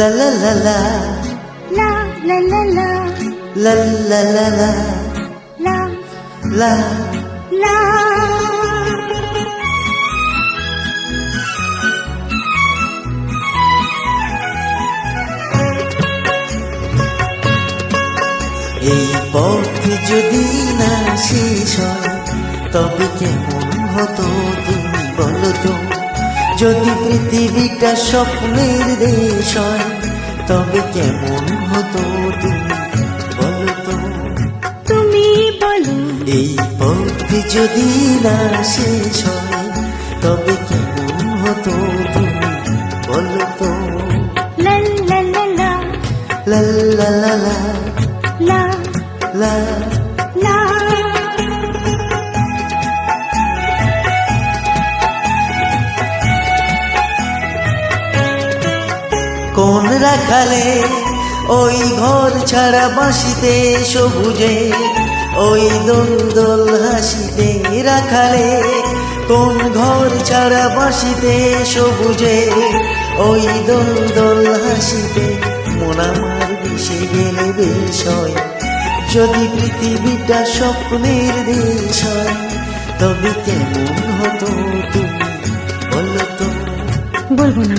La la la la la la la la la la la la la la la এই পথ যদি না শেষ হয় তবে কেমন হতো তুমি বলো তো। যদি পৃথিবীটা স্বপ্নের দেশ হয় তবে কেমন হতো তুমি বলো তো। তুমি বলো এই পথ যদি না শেষ হয় তবে কেমন হতো তুমি বলো তো। la la la la লা লা লা লা la লা la কোন রাখালে ওই ঘর ছাড়া বাঁশিতে সবুজে ওই দোল দোল হাসিতে রাখালে কোন ঘর ছাড়া বাঁশিতে সবুজে ওই দোল দোল হাসিতে মন আমার ভেসে গেলে বেশ হয়। যদি পৃথিবীটা স্বপ্নের দেশ হয় তবে কেমন হতো তুমি বলো তো। বলবো না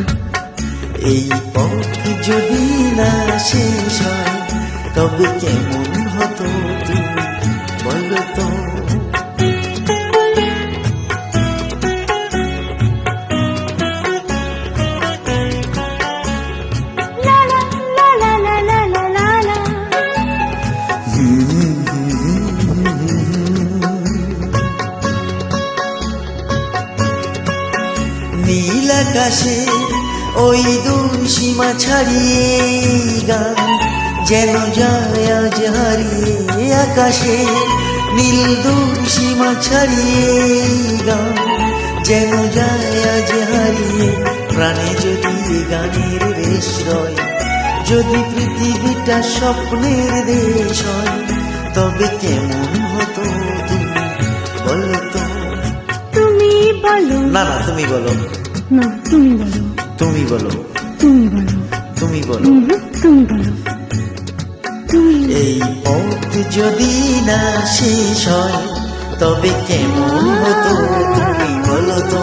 এই পথ যদি না শেষ হয় তবে কেমন হতো তুমি বলো তো। la la la la la la la la la নীল আকাশে ওই দূর সীমা ছাড়িয়ে গান যেন যায় আজ হারিয়ে। আকাশে নীল দূর সীমা ছাড়িয়ে গান যেন যায় আজ হারিয়ে। প্রাণে যদি গানের রেশ রয় যদি পৃথিবীটা স্বপ্নের দেশ হয় তবে কেমন হতো তুমি বলো তো। তুমি বলো না না তুমি বলো না তুমি বলো তুমি বলো তুমি বলো তুমি বলো। তুমি বলো তুমি এই পথ যদি না শেষ হয় তবে কেমন হতো তুমি বলো তো।